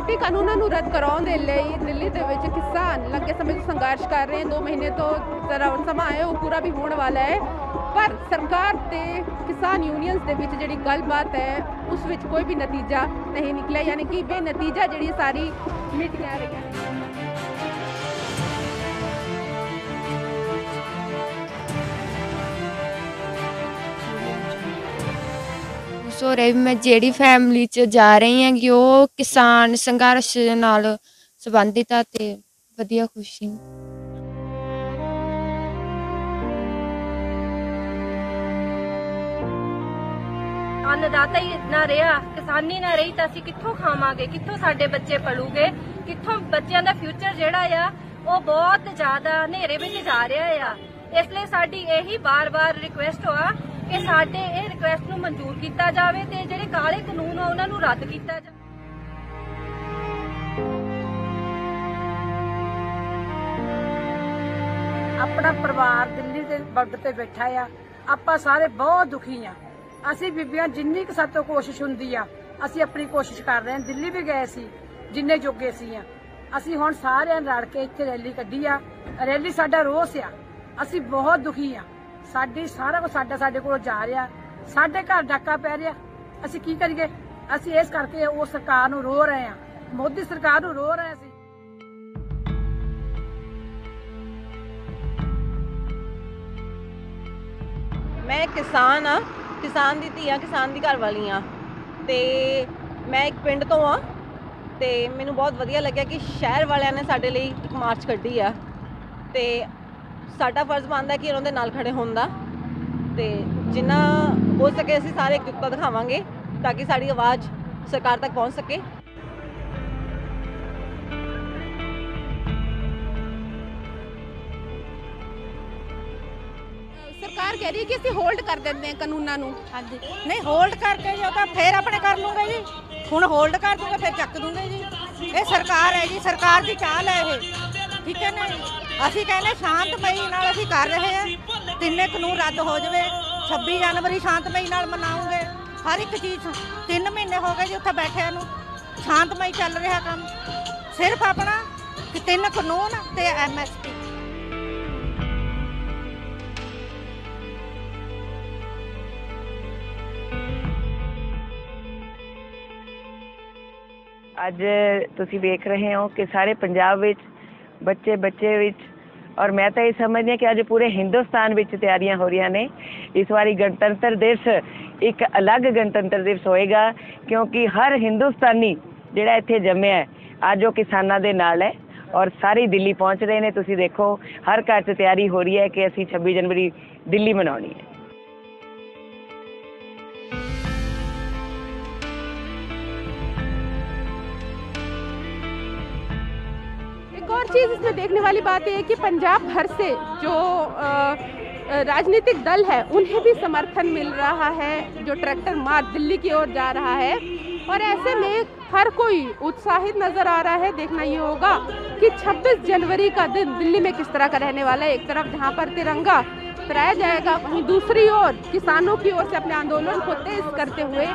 ਖੇਤੀ ਕਾਨੂੰਨਾਂ ਨੂੰ ਰੱਦ ਕਰਾਉਣ ਦੇ ਲਈ ਦਿੱਲੀ ਦੇ ਵਿੱਚ ਕਿਸਾਨ ਲੰਬੇ ਸਮੇਂ ਤੋਂ ਸੰਘਰਸ਼ ਕਰ ਰਹੇ ਹਨ। 2 ਮਹੀਨੇ ਤੋਂ ਸਮਾਂ ਹੈ ਉਹ ਪੂਰਾ ਵੀ ਹੋਣ ਵਾਲਾ ਹੈ, ਪਰ ਸਰਕਾਰ ਤੇ ਕਿਸਾਨ ਯੂਨੀਅਨਸ ਦੇ ਵਿੱਚ ਜਿਹੜੀ ਗੱਲਬਾਤ ਹੈ ਉਸ ਵਿੱਚ ਕੋਈ ਵੀ ਨਤੀਜਾ ਨਹੀਂ ਨਿਕਲਿਆ, ਯਾਨੀ ਕਿ ਬੇਨਤੀਜਾ ਜਿਹੜੀ ਸਾਰੀ ਮੀਟਿੰਗਾਂ ਰਹੀਆਂ। ਹੋ ਰਿਹਾ ਮੈਂ ਜਿਹੜੀ ਫੈਮਿਲੀ 'ਚ ਜਾ ਰਹੀ ਹਾਂ ਕਿ ਉਹ ਕਿਸਾਨ ਸੰਘਰਸ਼ ਨਾਲ ਸੰਬੰਧਿਤ ਆ ਤੇ ਵਧੀਆ ਖੁਸ਼ੀ। अन्नदाता ही ना रहा, किसानी ना रही तो असीं कित्थों खावांगे, कित्थों साडे बच्चे पलूगे, कित्थों बच्चों का फ्यूचर जिहड़ा आ वो बहुत ज्यादा हनेरे विच जा रहा आ। इसलिए साडी यही बार-बार रिक्वेस्ट आ कि साडे इह रिक्वेस्ट नूं मंजूर कीता जावे ते जिहड़े काले कानून आ उहनां नूं रद्द कीता जावे। अपना परिवार दिल्ली दे बॉर्डर ते बैठा आ, आपां सारे बहुत दुखी आ। ਅਸੀਂ ਬੀਬੀਆਂ ਜਿੰਨੀ ਕੁ ਸਾਤੋਂ ਕੋਸ਼ਿਸ਼ ਹੁੰਦੀ ਆ ਅਸੀਂ ਆਪਣੀ ਕੋਸ਼ਿਸ਼ ਕਰ ਰਹੇ ਹਾਂ। ਦਿੱਲੀ ਵੀ ਗਏ ਸੀ ਜਿੰਨੇ ਜੋਗੇ ਸੀ ਆ, ਅਸੀਂ ਹੁਣ ਸਾਰਿਆਂ ਰਲ ਕੇ ਇੱਥੇ ਰੈਲੀ ਕੱਢੀ ਆ। ਰੈਲੀ ਸਾਡਾ ਰੋਸ ਆ, ਅਸੀਂ ਬਹੁਤ ਦੁਖੀ ਆ। ਸਾਡੀ ਸਾਰਾ ਕੁਝ ਸਾਡੇ ਕੋਲ ਜਾ ਰਿਹਾ, ਸਾਡੇ ਘਰ ਡਾਕਾ ਪੈ ਰਿਹਾ, ਅਸੀਂ ਕੀ ਕਰੀਏ। ਅਸੀਂ ਇਸ ਕਰਕੇ ਉਹ ਸਰਕਾਰ ਨੂੰ ਰੋ ਰਹੇ ਆ, ਮੋਦੀ ਸਰਕਾਰ ਨੂੰ ਰੋ ਰਹੇ ਸੀ। मैं किसान हाँ, किसान दी धी हाँ, किसान दी घर वाली हाँ ते मैं एक पिंड तो हाँ ते मैनू बहुत वधिया लग्या कि शहर वालियां ने साडे लई एक मार्च कड्ढी आ ते साडा फर्ज बनदा कि उन्हां दे नाल खड़े होण दा ते जिन्ना हो सके असीं सारे एकजुटता दिखावांगे ताकि साडी आवाज़ सरकार तक पहुँच सके। सरकार कह रही है कि ਅਸੀਂ ਹੋਲਡ ਕਰ ਦਿੰਦੇ ਹਾਂ ਕਾਨੂੰਨਾਂ ਨੂੰ। ਹਾਂਜੀ ਨਹੀਂ ਹੋਲਡ ਕਰਕੇ ਜੋ ਤਾਂ ਫੇਰ ਆਪਣੇ ਕਰ ਲੂੰਗੇ ਜੀ। ਹੁਣ ਹੋਲਡ ਕਰ ਦੂੰਗੇ ਫਿਰ ਚੱਕ ਦੂੰਗੇ ਜੀ। ਇਹ ਸਰਕਾਰ ਹੈ ਜੀ, ਸਰਕਾਰ ਦੀ ਚਾਲ ਹੈ ਇਹ, ਠੀਕ ਹੈ ਨਾ। ਅਸੀਂ ਕਹਿੰਦੇ ਸ਼ਾਂਤਮਈ ਨਾਲ ਅਸੀਂ ਕਰ ਰਹੇ ਹਾਂ। ਤਿੰਨੇ ਕਾਨੂੰਨ ਰੱਦ ਹੋ ਜਾਵੇ। 26 ਜਨਵਰੀ ਸ਼ਾਂਤਮਈ ਨਾਲ ਮਨਾਉਂਗੇ ਹਰ ਇੱਕ ਚੀਜ਼। 3 ਮਹੀਨੇ ਹੋ ਗਏ ਜੀ ਉੱਥੇ ਬੈਠਿਆਂ ਨੂੰ, ਸ਼ਾਂਤਮਈ ਚੱਲ ਰਿਹਾ ਕੰਮ। ਸਿਰਫ ਆਪਣਾ 3 ਕਾਨੂੰਨ ਤੇ MSP। ਅੱਜ ਤੁਸੀਂ ਵੇਖ ਰਹੇ ਹੋ ਕਿ ਸਾਰੇ ਪੰਜਾਬ ਵਿੱਚ ਬੱਚੇ ਵਿੱਚ ਔਰ ਮੈਂ ਤਾਂ ਇਹ ਸਮਝਦੀ ਹਾਂ ਕਿ ਅੱਜ ਪੂਰੇ ਹਿੰਦੁਸਤਾਨ ਵਿੱਚ ਤਿਆਰੀਆਂ ਹੋ ਰਹੀਆਂ ਨੇ। ਇਸ ਵਾਰੀ ਗਣਤੰਤਰ ਦਿਵਸ ਇੱਕ ਅਲੱਗ ਗਣਤੰਤਰ ਦਿਵਸ ਹੋਏਗਾ ਕਿਉਂਕਿ ਹਰ ਹਿੰਦੁਸਤਾਨੀ ਜਿਹੜਾ ਇੱਥੇ ਜੰਮਿਆ ਹੈ ਅੱਜ ਉਹ ਕਿਸਾਨਾਂ ਦੇ ਨਾਲ ਹੈ ਔਰ ਸਾਰੇ ਦਿੱਲੀ ਪਹੁੰਚ ਰਹੇ ਨੇ। ਤੁਸੀਂ ਦੇਖੋ ਹਰ ਘਰ 'ਚ ਤਿਆਰੀ ਹੋ ਰਹੀ ਹੈ ਕਿ ਅਸੀਂ 26 ਜਨਵਰੀ ਦਿੱਲੀ ਮਨਾਉਣੀ ਹੈ। और चीज़ इसमें देखने वाली बात है कि पंजाब भर से जो राजनीतिक दल है उन्हें भी समर्थन मिल रहा है। जो ट्रैक्टर मार्च दिल्ली की ओर जा रहा है और ऐसे में हर कोई उत्साहित नज़र आ रहा है। देखना ये होगा कि 26 जनवरी का दिन दिल्ली में किस तरह का रहने वाला है। एक तरफ जहाँ पर तिरंगा फहराया जाएगा, वहीं दूसरी ओर किसानों की ओर से अपने आंदोलन को तेज करते हुए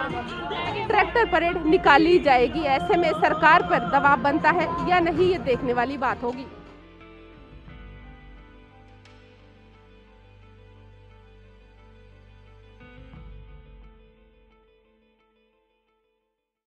ट्रैक्टर परेड निकाली जाएगी। ऐसे में सरकार पर दबाव बनता है या नहीं, ये देखने वाली बात होगी।